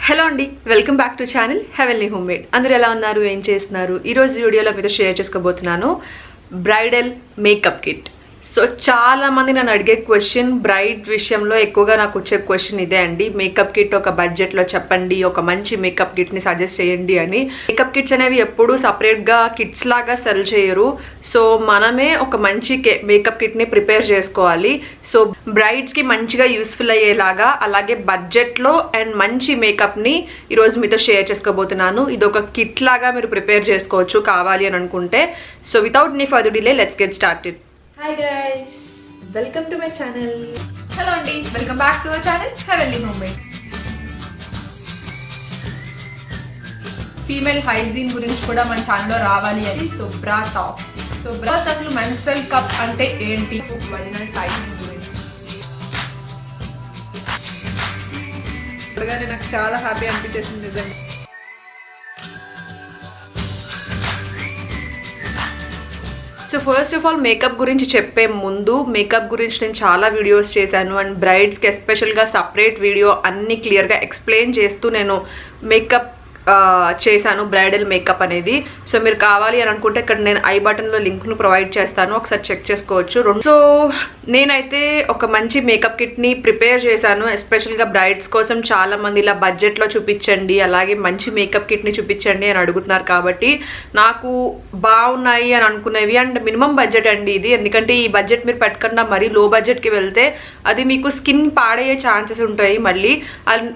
Hello అండి, welcome back to channel heavenly home made. అందరూ ఎలా ఉన్నారు, ఏం చేస్తున్నారు? ఈరోజు వీడియోలో మీతో షేర్ చేసుకోబోతున్నాను బ్రైడల్ మేకప్ కిట్. సో చాలా మంది నన్ను అడిగే క్వశ్చన్, బ్రైడ్ విషయంలో ఎక్కువగా నాకు వచ్చే క్వశ్చన్ ఇదే అండి. మేకప్ కిట్ ఒక బడ్జెట్లో చెప్పండి, ఒక మంచి మేకప్ కిట్ని సజెస్ట్ చేయండి అని. మేకప్ కిట్స్ అనేవి ఎప్పుడు సపరేట్గా కిట్స్ లాగా సెల్ చేయరు. సో మనమే ఒక మంచి మేకప్ కిట్ని ప్రిపేర్ చేసుకోవాలి. సో బ్రైడ్స్కి మంచిగా యూస్ఫుల్ అయ్యేలాగా, అలాగే బడ్జెట్లో అండ్ మంచి మేకప్ని ఈరోజు మీతో షేర్ చేసుకోబోతున్నాను. ఇది ఒక కిట్ లాగా మీరు ప్రిపేర్ చేసుకోవచ్చు కావాలి అని అనుకుంటే. So without any further delay let's get started. Hi guys, welcome to my channel. Hello అండి, welcome back to our channel heavenly home made. Female hygiene గురించి కూడా మన ఛానల్లో రావాలి అని so bra tops. So first అసలు మెన్స్ట్రల్ కప్ అంటే ఏంటి, వజినల్ టైటింగ్ గురించి నాకు చాలా హ్యాపీ అనిపించేసింది నిజంగా. So first of all makeup గురించి చెప్పే ముందు, మేకప్ గురించి నేను చాలా వీడియోస్ చేశాను అండ్ బ్రైడ్స్కి ఎస్పెషల్గా సపరేట్ వీడియో అన్ని క్లియర్గా ఎక్స్ప్లెయిన్ చేస్తూ నేను మేకప్ చేశాను, బ్రైడల్ మేకప్ అనేది. సో మీరు కావాలి అని అనుకుంటే ఇక్కడ నేను ఐ బటన్లో లింక్ను ప్రొవైడ్ చేస్తాను, ఒకసారి చెక్ చేసుకోవచ్చు. సో నేనైతే ఒక మంచి మేకప్ కిట్ని ప్రిపేర్ చేశాను ఎస్పెషల్గా బ్రైడ్స్ కోసం. చాలా మంది ఇలా బడ్జెట్లో చూపించండి, అలాగే మంచి మేకప్ కిట్ని చూపించండి అని అడుగుతున్నారు. కాబట్టి నాకు బాగున్నాయి అని అనుకునేవి అండ్ మినిమం బడ్జెట్ అండి ఇది. ఎందుకంటే ఈ బడ్జెట్ మీరు పెట్టకుండా మరీ లో బడ్జెట్కి వెళ్తే అది మీకు స్కిన్ పాడయ్యే ఛాన్సెస్ ఉంటాయి మళ్ళీ.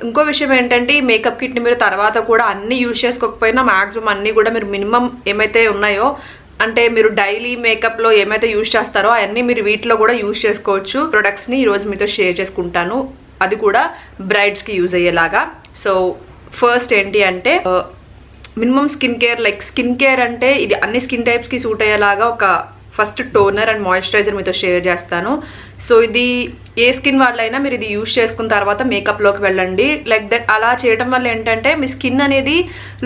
ఇంకో విషయం ఏంటంటే ఈ మేకప్ కిట్ని మీరు తర్వాత కూడా అన్ని యూజ్ చేసుకోకపోయినా మ్యాక్సిమం అన్నీ కూడా మీరు మినిమం ఏమైతే ఉన్నాయో, అంటే మీరు డైలీ మేకప్లో ఏమైతే యూజ్ చేస్తారో అవన్నీ మీరు వీటిలో కూడా యూజ్ చేసుకోవచ్చు. ప్రొడక్ట్స్ని ఈరోజు మీతో షేర్ చేసుకుంటాను, అది కూడా బ్రైడ్స్కి యూజ్ అయ్యేలాగా. సో ఫస్ట్ ఏంటి అంటే minimum skin care. Like skin care అంటే ఇది అన్ని స్కిన్ టైప్స్కి సూట్ అయ్యేలాగా ఒక ఫస్ట్ టోనర్ అండ్ మాయిశ్చరైజర్ మీతో షేర్ చేస్తాను. సో ఇది ఏ స్కిన్ వాళ్ళైనా మీరు ఇది యూజ్ చేసుకున్న తర్వాత మేకప్లోకి వెళ్ళండి. లైక్ దట్ అలా చేయడం వల్ల ఏంటంటే మీ స్కిన్ అనేది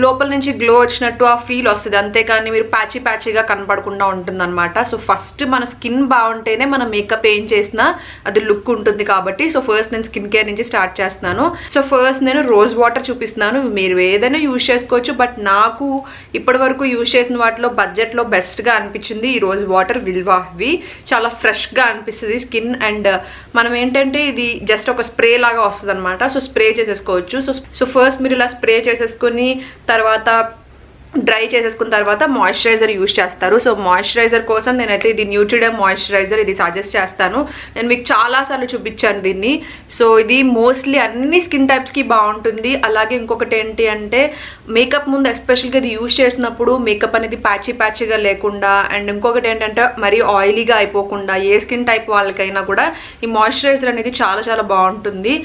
లోపల నుంచి గ్లో వచ్చినట్టు ఆ ఫీల్ వస్తుంది, అంతేకాని మీరు ప్యాచీగా కనపడకుండా ఉంటుందన్నమాట. సో ఫస్ట్ మన స్కిన్ బాగుంటేనే మన మేకప్ ఏం చేసినా అది లుక్ ఉంటుంది కాబట్టి. సో ఫస్ట్ నేను స్కిన్ కేర్ నుంచి స్టార్ట్ చేస్తున్నాను. సో ఫస్ట్ నేను రోజ్ వాటర్ చూపిస్తున్నాను, మీరు ఏదైనా యూజ్ చేసుకోవచ్చు. బట్ నాకు ఇప్పటి వరకు యూజ్ చేసిన వాటిలో బడ్జెట్లో బెస్ట్గా అనిపించింది ఈ రోజ్ వాటర్. విల్వావి చాలా ఫ్రెష్గా అనిపిస్తుంది స్కిన్. అండ్ మనం ఏంటంటే ఇది జస్ట్ ఒక స్ప్రే లాగా వస్తుంది అనమాట. సో స్ప్రే చేసేసుకోవచ్చు. సో ఫస్ట్ మీరు ఇలా స్ప్రే చేసేసుకొని తర్వాత డ్రై చేసేసుకున్న తర్వాత మాయిశ్చరైజర్ యూజ్ చేస్తారు. సో మాయిశ్చరైజర్ కోసం నేనైతే ఇది న్యూట్రిడర్మ్ మాయిశ్చరైజర్ ఇది సజెస్ట్ చేస్తాను. నేను మీకు చాలాసార్లు చూపించాను దీన్ని. సో ఇది మోస్ట్లీ అన్ని స్కిన్ టైప్స్కి బాగుంటుంది. అలాగే ఇంకొకటి ఏంటి అంటే మేకప్ ముందు ఎస్పెషల్గా ఇది యూజ్ చేసినప్పుడు మేకప్ అనేది ప్యాచీగా లేకుండా, అండ్ ఇంకొకటి ఏంటంటే మరీ ఆయిలీగా అయిపోకుండా ఏ స్కిన్ టైప్ వాళ్ళకైనా కూడా ఈ మాయిశ్చరైజర్ అనేది చాలా బాగుంటుంది.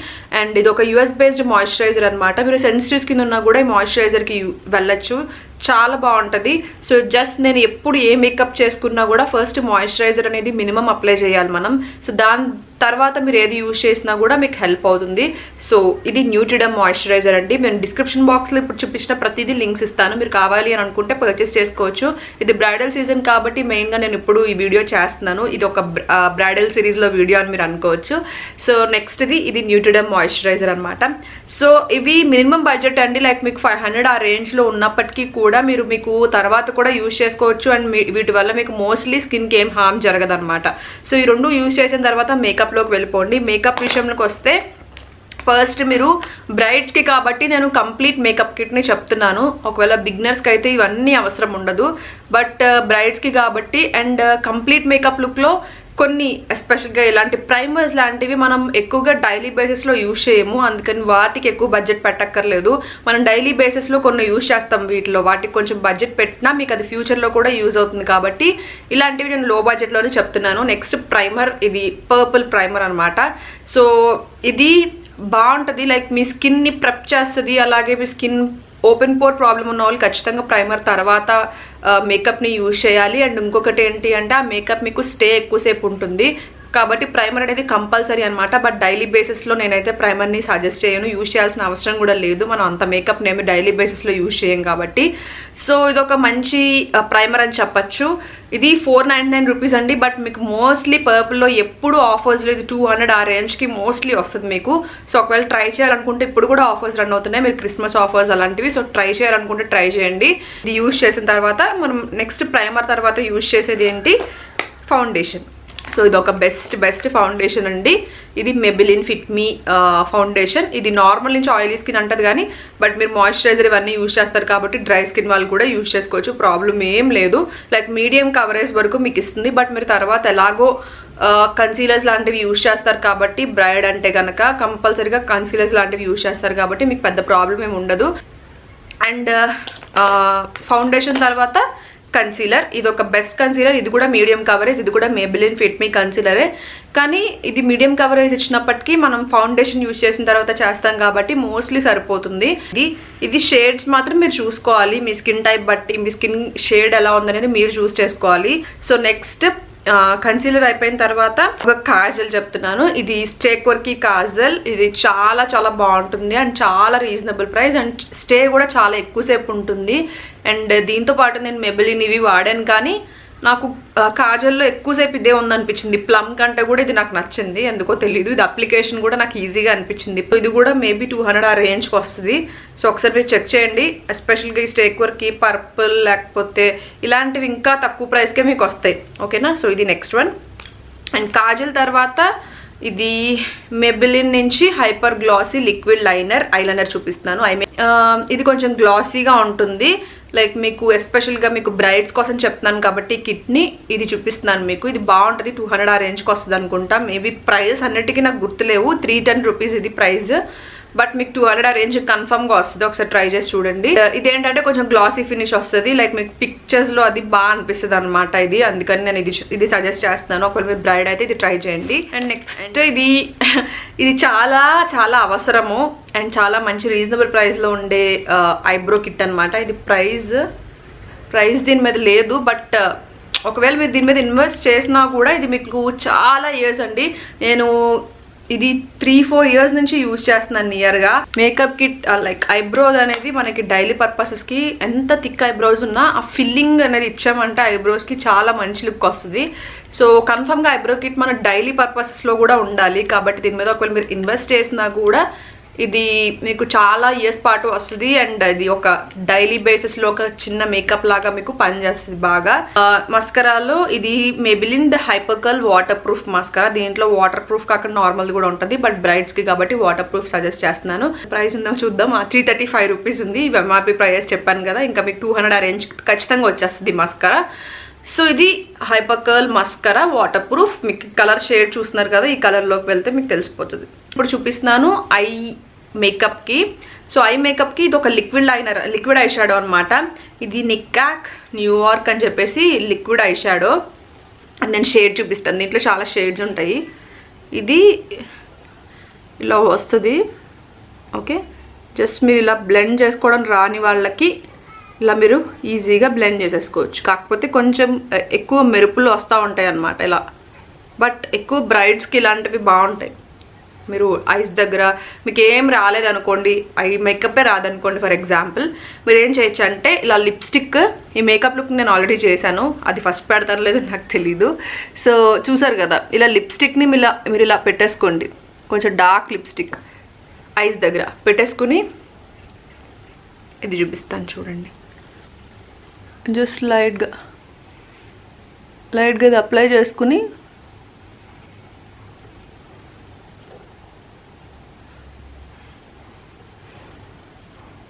అండ్ ఇది ఒక యూఎస్ బేస్డ్ మాయిశ్చరైజర్ అనమాట. మీరు సెన్సిటివ్ స్కిన్ ఉన్నా కూడా ఈ మాయిశ్చరైజర్కి వెళ్ళచ్చు, చాలా బాగుంటుంది. సో జస్ట్ నేను ఎప్పుడు ఏ మేకప్ చేసుకున్నా కూడా ఫస్ట్ మాయిశ్చరైజర్ అనేది మినిమం అప్లై చేయాలి మనం. సో దాని తర్వాత మీరు ఏది యూజ్ చేసినా కూడా మీకు హెల్ప్ అవుతుంది. సో ఇది న్యూట్రిడర్మ్ మాయిశ్చరైజర్ అండి. నేను డిస్క్రిప్షన్ బాక్స్లో ఇప్పుడు చూపించిన ప్రతిదీ లింక్స్ ఇస్తాను, మీరు కావాలి అని అనుకుంటే పర్చేస్ చేసుకోవచ్చు. ఇది బ్రైడల్ సీజన్ కాబట్టి మెయిన్గా నేను ఇప్పుడు ఈ వీడియో చేస్తున్నాను. ఇది ఒక బ్రైడల్ సిరీస్లో వీడియో అని మీరు అనుకోవచ్చు. సో నెక్స్ట్ ఇది న్యూట్రిడర్మ్ మాయిశ్చరైజర్ అనమాట. సో ఇవి మినిమం బడ్జెట్ అండి. లైక్ మీకు 500 ఆ రేంజ్లో ఉన్నప్పటికీ కూడా మీకు తర్వాత కూడా యూజ్ చేసుకోవచ్చు. అండ్ వీటి వల్ల మీకు మోస్ట్లీ స్కిన్కి ఏం హార్మ్ జరగదనమాట. సో ఈ రెండు యూజ్ చేసిన తర్వాత మేకప్లోకి వెళ్ళిపోండి. మేకప్ విషయంలోకి వస్తే ఫస్ట్ మీరు బ్రైడ్స్కి కాబట్టి నేను కంప్లీట్ మేకప్ కిట్ని చెప్తున్నాను. ఒకవేళ బిగినర్స్కి అయితే ఇవన్నీ అవసరం ఉండదు, బట్ బ్రైడ్స్కి కాబట్టి. అండ్ కంప్లీట్ మేకప్ లుక్లో కొన్ని ఎస్పెషల్గా ఇలాంటి ప్రైమర్స్ లాంటివి మనం ఎక్కువగా డైలీ బేసిస్లో యూజ్ చేయము, అందుకని వాటికి ఎక్కువ బడ్జెట్ పెట్టక్కర్లేదు. మనం డైలీ బేసిస్లో కొన్ని యూజ్ చేస్తాం వీటిలో, వాటికి కొంచెం బడ్జెట్ పెట్టినా మీకు అది ఫ్యూచర్లో కూడా యూజ్ అవుతుంది కాబట్టి ఇలాంటివి నేను లో బడ్జెట్లోనే చెప్తున్నాను. నెక్స్ట్ ప్రైమర్, ఇది పర్పుల్ ప్రైమర్ అనమాట. సో ఇది బాగుంటుంది, లైక్ మీ స్కిన్ని ప్రెప్ చేస్తుంది. అలాగే మీ స్కిన్ ఓపెన్ పోర్ ప్రాబ్లం ఉన్న వాళ్ళు ఖచ్చితంగా ప్రైమర్ తర్వాత మేకప్ని యూజ్ చేయాలి. అండ్ ఇంకొకటి ఏంటి అంటే ఆ మేకప్ మీకు స్టే ఎక్కువసేపు ఉంటుంది. కాబట్టి ప్రైమర్ అనేది కంపల్సరీ అనమాట. బట్ డైలీ బేసిస్లో నేనైతే ప్రైమర్ని సజెస్ట్ చేయను, యూజ్ చేయాల్సిన అవసరం కూడా లేదు. మనం అంత మేకప్ నేమి డైలీ బేసిస్లో యూజ్ చేయం కాబట్టి. సో ఇదొక మంచి ప్రైమర్ అని చెప్పచ్చు. ఇది 499 రూపీస్ అండి. బట్ మీకు మోస్ట్లీ పర్పుల్లో ఎప్పుడు ఆఫర్స్ లేదు, 200 ఆ రేంజ్కి మోస్ట్లీ వస్తుంది మీకు. సో ఒకవేళ ట్రై చేయాలనుకుంటే ఇప్పుడు కూడా ఆఫర్స్ రన్ అవుతున్నాయి, మీరు క్రిస్మస్ ఆఫర్స్ అలాంటివి. సో ట్రై చేయాలనుకుంటే ట్రై చేయండి. ఇది యూజ్ చేసిన తర్వాత మనం నెక్స్ట్ ప్రైమర్ తర్వాత యూజ్ చేసేది ఏంటి, ఫౌండేషన్. సో ఇది ఒక బెస్ట్ ఫౌండేషన్ అండి. ఇది Maybelline ఫిట్ మీ ఫౌండేషన్. ఇది నార్మల్ నుంచి ఆయిలీ స్కిన్ అంటది కానీ బట్ మీరు మాయిశ్చరైజర్ ఇవన్నీ యూజ్ చేస్తారు కాబట్టి డ్రై స్కిన్ వాళ్ళు కూడా యూజ్ చేసుకోవచ్చు, ప్రాబ్లం ఏం లేదు. లైక్ మీడియం కవరేజ్ వరకు మీకు ఇస్తుంది. బట్ మీరు తర్వాత ఎలాగో కన్సీలర్స్ లాంటివి యూజ్ చేస్తారు కాబట్టి, బ్రైడ్ అంటే కనుక కంపల్సరీగా కన్సీలర్స్ లాంటివి యూజ్ చేస్తారు కాబట్టి మీకు పెద్ద ప్రాబ్లం ఏమి ఉండదు. అండ్ ఫౌండేషన్ తర్వాత కన్సీలర్. ఇది ఒక బెస్ట్ కన్సీలర్. ఇది కూడా మీడియం కవరేజ్, ఇది కూడా Maybelline ఫిట్ మీ కన్సీలరే. కానీ ఇది మీడియం కవరేజ్ ఇచ్చినప్పటికీ మనం ఫౌండేషన్ యూజ్ చేసిన తర్వాత చేస్తాం కాబట్టి మోస్ట్లీ సరిపోతుంది. ఇది షేడ్స్ మాత్రం మీరు చూసుకోవాలి, మీ స్కిన్ టైప్ బట్టి మీ స్కిన్ షేడ్ ఎలా ఉందనేది మీరు చూస్ చేసుకోవాలి. సో నెక్స్ట్ కన్సీలర్ అయిపోయిన తర్వాత ఒక కాజల్ చెప్తున్నాను. ఇది Quirky కాజల్. ఇది చాలా బాగుంటుంది అండ్ చాలా రీజనబుల్ ప్రైస్ అండ్ స్టే కూడా చాలా ఎక్కువసేపు ఉంటుంది. అండ్ దీంతో పాటు నేను Maybelline ఇవి వాడాను కానీ నాకు కాజల్లో ఎక్కువసేపు ఇదే ఉందనిపించింది. ప్లమ్ కంటే కూడా ఇది నాకు నచ్చింది, ఎందుకో తెలీదు. ఇది అప్లికేషన్ కూడా నాకు ఈజీగా అనిపించింది. ఇది కూడా మేబీ 200 ఆ రేంజ్కి వస్తుంది. సో ఒకసారి మీరు చెక్ చేయండి. ఎస్పెషల్గా ఈ Quirky, పర్పుల్ లేకపోతే ఇలాంటివి ఇంకా తక్కువ ప్రైస్కే మీకు వస్తాయి. ఓకేనా. సో ఇది నెక్స్ట్ వన్. అండ్ కాజల్ తర్వాత ఇది Maybelline నుంచి హైపర్ గ్లాసీ లిక్విడ్ ఐలైనర్ చూపిస్తున్నాను. ఇది కొంచెం గ్లాసీగా ఉంటుంది. లైక్ మీకు ఎస్పెషల్గా మీకు బ్రైడ్స్ కోసం చెప్తున్నాను కాబట్టి కిట్ని ఇది చూపిస్తున్నాను మీకు. ఇది బాగుంటుంది, 200 ఆ రేంజ్కి వస్తుంది అనుకుంటా. మేబీ ప్రైస్ అన్నిటికీ నాకు గుర్తులేవు. 310 రూపీస్ ఇది ప్రైస్. బట్ మీకు 200 ఆ రేంజ్ కన్ఫర్మ్గా వస్తుంది, ఒకసారి ట్రై చేసి చూడండి. ఇదేంటంటే కొంచెం గ్లాసీ ఫినిష్ వస్తుంది, లైక్ మీకు పిక్చర్స్లో అది బాగా అనిపిస్తుంది అనమాట ఇది. అందుకని నేను ఇది సజెస్ట్ చేస్తున్నాను. ఒకవేళ మీరు బ్రైడ్ అయితే ఇది ట్రై చేయండి. అండ్ నెక్స్ట్ ఇది చాలా అవసరము అండ్ చాలా మంచి రీజనబుల్ ప్రైస్లో ఉండే ఐబ్రో కిట్ అనమాట. ఇది ప్రైస్ దీని మీద లేదు. బట్ ఒకవేళ మీరు దీని మీద ఇన్వెస్ట్ చేసినా కూడా ఇది మీకు చాలా ఇయర్స్ అండి. నేను ఇది 3-4 ఇయర్స్ నుంచి యూజ్ చేస్తున్నాను నియర్గా. మేకప్ కిట్ లైక్ ఐబ్రోస్ అనేది మనకి డైలీ పర్పసెస్కి ఎంత థిక్ ఐబ్రోస్ ఉన్నా ఆ ఫిల్లింగ్ అనేది ఇచ్చామంటే ఐబ్రోస్కి చాలా మంచి లుక్ వస్తుంది. సో కన్ఫర్మ్గా ఐబ్రో కిట్ మన డైలీ పర్పసెస్లో కూడా ఉండాలి. కాబట్టి దీని మీద ఒకవేళ మీరు ఇన్వెస్ట్ చేసినా కూడా ఇది మీకు చాలా ఇయర్స్ పాటు వస్తుంది. అండ్ ఇది ఒక డైలీ బేసిస్లో ఒక చిన్న మేకప్ లాగా మీకు పనిచేస్తుంది బాగా. మస్కరాలో ఇది Maybelline the hypercurl waterproof mascara. దీంట్లో వాటర్ ప్రూఫ్ కాకుండా నార్మల్ కూడా ఉంటుంది, బట్ బ్రైడ్స్కి కాబట్టి వాటర్ ప్రూఫ్ సజెస్ట్ చేస్తున్నాను. ప్రైస్ ఉందో చూద్దాం. 335 రూపీస్ ఉంది. ఎంఆర్పీ ప్రైస్ చెప్పాను కదా, ఇంకా మీకు 200 ఆ రేంజ్ ఖచ్చితంగా వచ్చేస్తుంది మస్కరా. సో ఇది హైపర్కర్ల్ మస్కరా వాటర్ ప్రూఫ్. మీకు కలర్ షేడ్ చూస్తున్నారు కదా, ఈ కలర్లోకి వెళ్తే మీకు తెలిసిపోతుంది. ఇప్పుడు చూపిస్తున్నాను ఐ మేకప్కి. సో ఐ మేకప్కి ఇది ఒక లిక్విడ్ ఐ షాడో అనమాట. ఇది Nicka న్యూయార్క్ అని చెప్పేసి లిక్విడ్ ఐ షాడో. నేను షేడ్ చూపిస్తాను, దీంట్లో చాలా షేడ్స్ ఉంటాయి. ఇది ఇలా వస్తుంది. ఓకే, జస్ట్ మీరు ఇలా బ్లెండ్ చేసుకోవడం రాని వాళ్ళకి ఇలా మీరు ఈజీగా బ్లెండ్ చేసేసుకోవచ్చు. కాకపోతే కొంచెం ఎక్కువ మెరుపులు వస్తూ ఉంటాయి అన్నమాట ఇలా. బట్ ఎక్కువ బ్రైడ్స్కి ఇలాంటివి బాగుంటాయి. మీరు ఐస్ దగ్గర మీకు ఏం రాలేదనుకోండి, ఐ మేకప్పే రాదనుకోండి ఫర్ ఎగ్జాంపుల్, మీరు ఏం చేయొచ్చు అంటే ఇలా లిప్స్టిక్, ఈ మేకప్ లుక్ నేను ఆల్రెడీ చేశాను, అది ఫస్ట్ పెడతాను లేదో నాకు తెలీదు. సో చూసారు కదా, ఇలా లిప్స్టిక్ని మీరు ఇలా పెట్టేసుకోండి. కొంచెం డార్క్ లిప్స్టిక్ ఐస్ దగ్గర పెట్టేసుకుని ఇది చూపిస్తాను చూడండి. జస్ట్ లైట్గా ఇది అప్లై చేసుకుని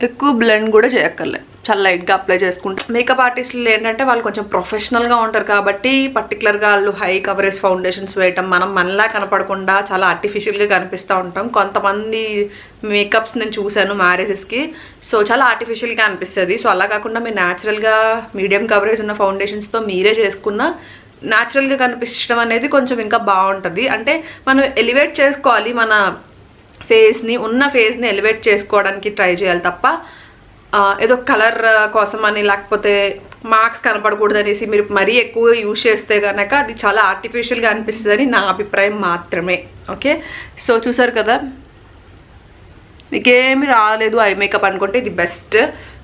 ఎక్కువ బ్లెండ్ కూడా చేయక్కర్లే, చాలా లైట్గా అప్లై చేసుకుంటారు. మేకప్ ఆర్టిస్టులు ఏంటంటే వాళ్ళు కొంచెం ప్రొఫెషనల్గా ఉంటారు కాబట్టి పర్టికులర్గా వాళ్ళు హై కవరేజ్ ఫౌండేషన్స్ వేయటం, మనలా కనపడకుండా చాలా ఆర్టిఫిషియల్గా కనిపిస్తూ ఉంటాం. కొంతమంది మేకప్స్ నేను చూశాను మ్యారేజెస్కి, సో చాలా ఆర్టిఫిషియల్గా అనిపిస్తుంది. సో అలా కాకుండా మీరు న్యాచురల్గా మీడియం కవరేజ్ ఉన్న ఫౌండేషన్స్తో మీరే చేసుకున్న న్యాచురల్గా కనిపించడం అనేది కొంచెం ఇంకా బాగుంటుంది. అంటే మనం ఎలివేట్ చేసుకోవాలి, మన ఉన్న ఫేస్ని ఎలివేట్ చేసుకోవడానికి ట్రై చేయాలి తప్ప ఏదో కలర్ కోసం అని లేకపోతే మార్క్స్ కనపడకూడదు అనేసి మీరు మరీ ఎక్కువ యూజ్ చేస్తే కనుక అది చాలా ఆర్టిఫిషియల్గా అనిపిస్తుందని నా అభిప్రాయం మాత్రమే. ఓకే, సో చూసారు కదా, మీకేమి రాలేదు ఐ మేకప్ అనుకుంటే ఇది బెస్ట్.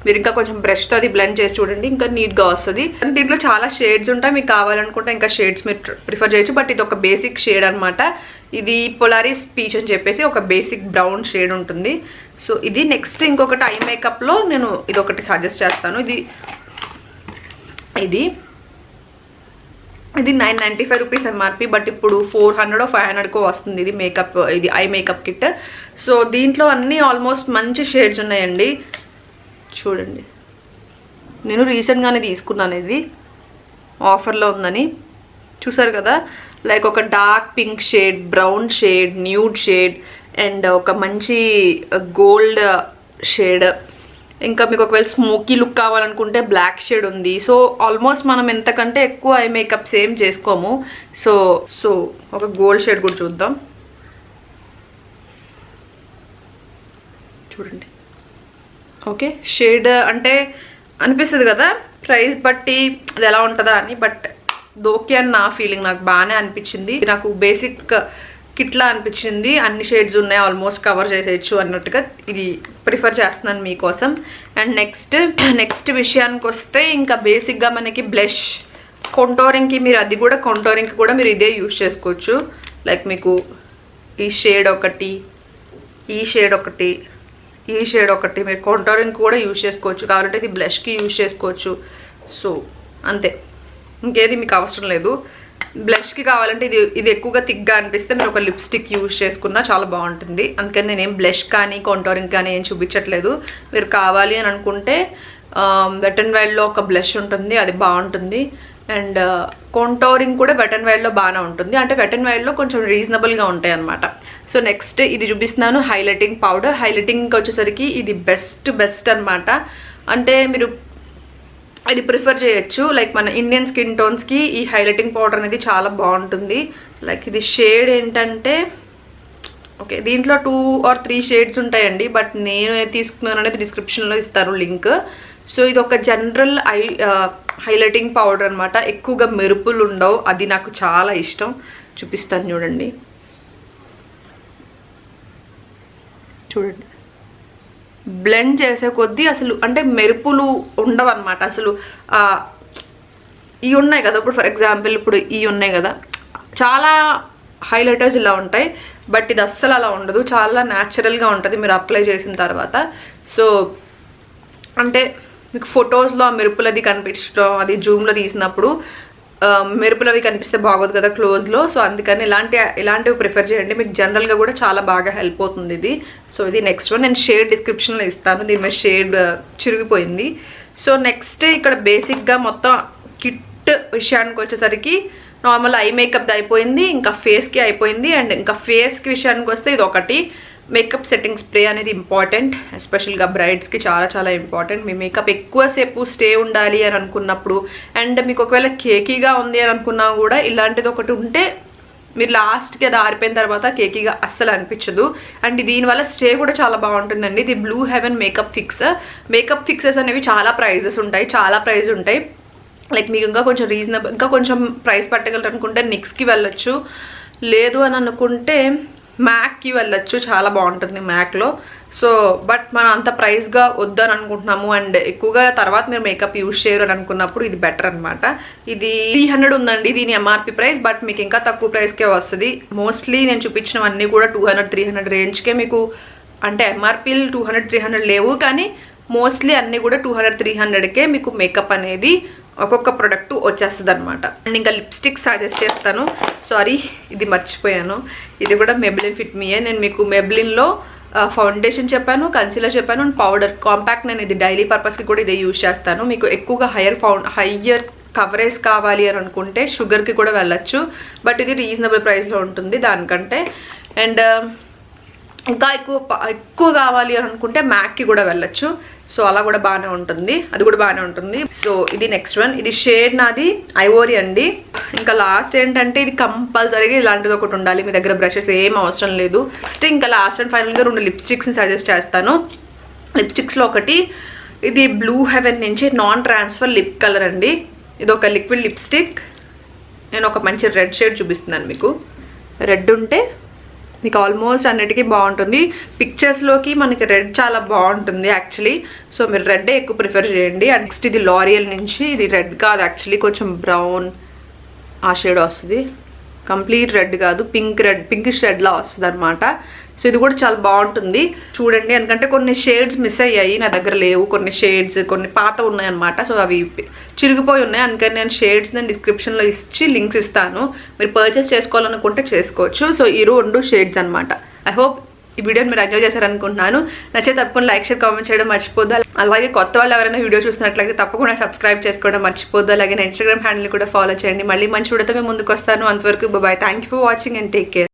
మీరు ఇంకా కొంచెం బ్రష్తో అది బ్లెండ్ చేసి చూడండి, ఇంకా నీట్గా వస్తుంది. దీంట్లో చాలా షేడ్స్ ఉంటాయి, మీకు కావాలనుకుంటే ఇంకా షేడ్స్ మీరు ప్రిఫర్ చేయొచ్చు. బట్ ఇది ఒక బేసిక్ షేడ్ అనమాట. ఇది పొలారిస్ పీచ్ అని చెప్పేసి ఒక బేసిక్ బ్రౌన్ షేడ్ ఉంటుంది. సో ఇది నెక్స్ట్ ఇంకొకటి ఐ మేకప్లో నేను ఇది ఒకటి సజెస్ట్ చేస్తాను. ఇది 995 రూపీస్ ఎంఆర్పి, బట్ ఇప్పుడు 400 or 500 వస్తుంది ఇది మేకప్. ఇది ఐ మేకప్ కిట్. సో దీంట్లో అన్నీ ఆల్మోస్ట్ మంచి షేడ్స్ ఉన్నాయండి. చూడండి, నేను రీసెంట్గానే తీసుకున్నాను, ఇది ఆఫర్లో ఉందని. చూసారు కదా, లైక్ ఒక dark pink shade, brown shade, nude shade and ఒక మంచి గోల్డ్ షేడ్. ఇంకా మీకు ఒకవేళ స్మోకీ లుక్ కావాలనుకుంటే బ్లాక్ షేడ్ ఉంది. సో ఆల్మోస్ట్ మనం ఎంతకంటే ఎక్కువ ఐ మేకప్ సేమ్ చేసుకోము. సో ఒక గోల్డ్ షేడ్ కూడా చూద్దాం. చూడండి, ఓకే, షేడ్ అంటే అనిపిస్తుంది కదా ప్రైస్ బట్టి అది ఎలా ఉంటుందా అని, బట్ ఓకే అని నా ఫీలింగ్. నాకు బాగానే అనిపించింది, నాకు బేసిక్ కిట్లా అనిపించింది. అన్ని షేడ్స్ ఉన్నాయి, ఆల్మోస్ట్ కవర్ చేసేయచ్చు అన్నట్టుగా ఇది ప్రిఫర్ చేస్తున్నాను మీకోసం. అండ్ నెక్స్ట్ విషయానికి వస్తే ఇంకా బేసిక్గా మనకి బ్లష్ కొంటోరింగ్కి మీరు అది కూడా కొంటోరింగ్కి కూడా మీరు ఇదే యూజ్ చేసుకోవచ్చు. లైక్ మీకు ఈ షేడ్ ఒకటి, ఈ షేడ్ ఒకటి, ఈ షేడ్ ఒకటి మీరు కొంటోరింగ్కి కూడా యూజ్ చేసుకోవచ్చు. కావాలంటే ఇది బ్లష్కి యూజ్ చేసుకోవచ్చు. సో అంతే, ఇంకేది మీకు అవసరం లేదు. బ్లష్కి కావాలంటే ఇది ఎక్కువగా థిక్గా అనిపిస్తే మీరు ఒక లిప్స్టిక్ యూజ్ చేసుకున్నా చాలా బాగుంటుంది. అందుకని నేనేం బ్లష్ కానీ కొంటోరింగ్ కానీ ఏం చూపించట్లేదు. మీరు కావాలి అని అనుకుంటే వెట్ అండ్ వైల్డ్లో ఒక బ్లష్ ఉంటుంది, అది బాగుంటుంది. అండ్ కొంటోరింగ్ కూడా వెట్ అండ్ వైల్డ్లో బాగానే ఉంటుంది. అంటే వెట్ అండ్ వైల్డ్లో కొంచెం రీజనబుల్గా ఉంటాయి అనమాట. సో నెక్స్ట్ ఇది చూపిస్తున్నాను, హైలైటింగ్ పౌడర్. హైలైటింగ్కి వచ్చేసరికి ఇది బెస్ట్ అనమాట. అంటే మీరు అది ప్రిఫర్ చేయొచ్చు. లైక్ మన ఇండియన్ స్కిన్ టోన్స్కి ఈ హైలైటింగ్ పౌడర్ అనేది చాలా బాగుంటుంది. లైక్ ఇది షేడ్ ఏంటంటే, ఓకే, దీంట్లో 2 or 3 షేడ్స్ ఉంటాయండి, బట్ నేను తీసుకున్నాను అనేది డిస్క్రిప్షన్లో ఇస్తాను లింక్. సో ఇది ఒక జనరల్ హైలైటింగ్ పౌడర్ అనమాట. ఎక్కువగా మెరుపులు ఉండవు, అది నాకు చాలా ఇష్టం. చూపిస్తాను చూడండి. బ్లెండ్ చేసే కొద్దీ అసలు అంటే మెరుపులు ఉండవు అనమాట. అసలు ఇవి ఉన్నాయి కదా, ఇప్పుడు ఫర్ ఎగ్జాంపుల్ ఇప్పుడు ఇవి ఉన్నాయి కదా, చాలా హైలైటర్స్ ఇలా ఉంటాయి, బట్ ఇది అస్సలు అలా ఉండదు, చాలా న్యాచురల్గా ఉంటుంది మీరు అప్లై చేసిన తర్వాత. సో అంటే మీకు ఫొటోస్లో ఆ మెరుపులు అది కనిపించడం, అది జూమ్లో తీసినప్పుడు మెరుపులు అవి కనిపిస్తే బాగోదు కదా క్లోజ్లో. సో అందుకని ఇలాంటివి ప్రిఫర్ చేయండి, మీకు జనరల్గా కూడా చాలా బాగా హెల్ప్ అవుతుంది ఇది. సో ఇది నెక్స్ట్ వన్, నేను షేడ్ డిస్క్రిప్షన్లో ఇస్తాను, దీని మీద షేడ్ చిరిగిపోయింది. సో నెక్స్ట్ ఇక్కడ బేసిక్గా మొత్తం కిట్ విషయానికి వచ్చేసరికి నార్మల్ ఐ మేకప్ అయిపోయింది, ఇంకా ఫేస్కి అయిపోయింది. అండ్ ఇంకా ఫేస్కి విషయానికి వస్తే ఇది ఒకటి మేకప్ సెట్టింగ్ స్ప్రే అనేది ఇంపార్టెంట్, ఎస్పెషల్గా బ్రైడ్స్కి చాలా ఇంపార్టెంట్. మీ మేకప్ ఎక్కువసేపు స్టే ఉండాలి అని అనుకున్నప్పుడు, అండ్ మీకు ఒకవేళ కేకీగా ఉంది అని అనుకున్నా కూడా ఇలాంటిది ఒకటి ఉంటే మీరు లాస్ట్కి అది ఆరిపోయిన తర్వాత కేకీగా అస్సలు అనిపించదు. అండ్ దీనివల్ల స్టే కూడా చాలా బాగుంటుందండి. ఇది బ్లూ హెవెన్ మేకప్ ఫిక్సెస్ అనేవి చాలా ప్రైజెస్ ఉంటాయి. లైక్ మీకు ఇంకా కొంచెం రీజనబుల్, ఇంకా కొంచెం ప్రైస్ పట్టగలరు అనుకుంటే నిక్స్కి వెళ్ళొచ్చు, లేదు అని అనుకుంటే మ్యాక్కి వెళ్ళొచ్చు, చాలా బాగుంటుంది మ్యాక్లో. సో బట్ మనం అంత ప్రైస్గా వద్దని అనుకుంటున్నాము అండ్ ఎక్కువగా తర్వాత మీరు మేకప్ యూజ్ చేయరు అని అనుకున్నప్పుడు ఇది బెటర్ అనమాట. ఇది 300 ఉందండి దీని ఎంఆర్పి ప్రైస్, బట్ మీకు ఇంకా తక్కువ ప్రైస్కే వస్తుంది. మోస్ట్లీ నేను చూపించినవన్నీ కూడా 200-300 రేంజ్కే మీకు, అంటే ఎంఆర్పీలు 200-300 లేవు, కానీ మోస్ట్లీ అన్నీ కూడా 200-300కే మీకు మేకప్ అనేది ఒక్కొక్క ప్రోడక్ట్ వచ్చేస్తుంది అనమాట. అండ్ ఇంకా లిప్స్టిక్ సజెస్ట్ చేస్తాను, సారీ ఇది మర్చిపోయాను, ఇది కూడా మెబిలిన్ ఫిట్ మీయే. నేను మీకు మెబిలిన్లో ఫౌండేషన్ చెప్పాను, కన్సీలర్ చెప్పాను, అండ్ పౌడర్ కాంపాక్ట్. నేను ఇది డైలీ పర్పస్కి కూడా ఇదే యూజ్ చేస్తాను. మీకు ఎక్కువగా హయ్యర్ కవరేజ్ కావాలి అని అనుకుంటే షుగర్కి కూడా వెళ్ళచ్చు, బట్ ఇది రీజనబుల్ ప్రైస్లో ఉంటుంది దానికంటే. అండ్ ఇంకా ఎక్కువ కావాలి అని అనుకుంటే మ్యాక్కి కూడా వెళ్ళచ్చు. సో అలా కూడా బాగానే ఉంటుంది, అది కూడా బాగానే ఉంటుంది. సో ఇది నెక్స్ట్ వన్, ఇది షేడ్ నాది ఐవోరీ అండి. ఇంకా లాస్ట్ ఏంటంటే ఇది కంపల్సరీగా ఇలాంటిది ఒకటి ఉండాలి, మీ దగ్గర బ్రషెస్ ఏం అవసరం లేదు. నెక్స్ట్ ఇంకా లాస్ట్ అండ్ ఫైనల్గా 2 లిప్స్టిక్స్ని సజెస్ట్ చేస్తాను. లిప్స్టిక్స్లో ఒకటి ఇది బ్లూ హెవెన్ నుంచి నాన్ ట్రాన్స్ఫర్ లిప్ కలర్ అండి. ఇది ఒక లిక్విడ్ లిప్స్టిక్. నేను ఒక మంచి రెడ్ షేడ్ చూపిస్తున్నాను మీకు. రెడ్ ఉంటే మీకు ఆల్మోస్ట్ అన్నిటికీ బాగుంటుంది. పిక్చర్స్లోకి మనకి రెడ్ చాలా బాగుంటుంది యాక్చువల్లీ. సో మీరు రెడ్డే ఎక్కువ ప్రిఫర్ చేయండి. అండ్ నెక్స్ట్ ఇది లారియల్ నుంచి, ఇది రెడ్ కాదు యాక్చువల్లీ, కొంచెం బ్రౌన్ ఆ షేడ్ వస్తుంది. కంప్లీట్ రెడ్ కాదు, పింకిష్ రెడ్లా వస్తుంది అనమాట. సో ఇది కూడా చాలా బాగుంటుంది చూడండి. ఎందుకంటే కొన్ని షేడ్స్ మిస్ అయ్యాయి, నా దగ్గర లేవు కొన్ని షేడ్స్, కొన్ని పాత ఉన్నాయి అనమాట. సో అవి చిరిగిపోయి ఉన్నాయి. అందుకని నేను షేడ్స్ నేను డిస్క్రిప్షన్లో ఇచ్చి లింక్స్ ఇస్తాను, మీరు పర్చేస్ చేసుకోవాలనుకుంటే చేసుకోవచ్చు. సో ఈ 2 షేడ్స్ అనమాట. ఐ హోప్ ఈ వీడియోని మీరు ఎంజాయ్ చేశారనుకుంటున్నాను. నచ్చే తప్పకుండా లైక్ షేర్ కామెంట్ చేయడం మర్చిపోద్దు. అలాగే కొత్త వాళ్ళు ఎవరైనా వీడియో చూసినట్లయితే తప్పకుండా సబ్స్క్రైబ్ చేసుకోవడం మర్చిపోద్దు. అలాగే నా ఇన్స్టాగ్రామ్ హ్యాండిల్ కూడా ఫాలో చేయండి. మళ్ళీ మంచి వీడియోతో మేము ముందుకు వస్తాను. అంతవరకు bye. Thank you for watching and take care.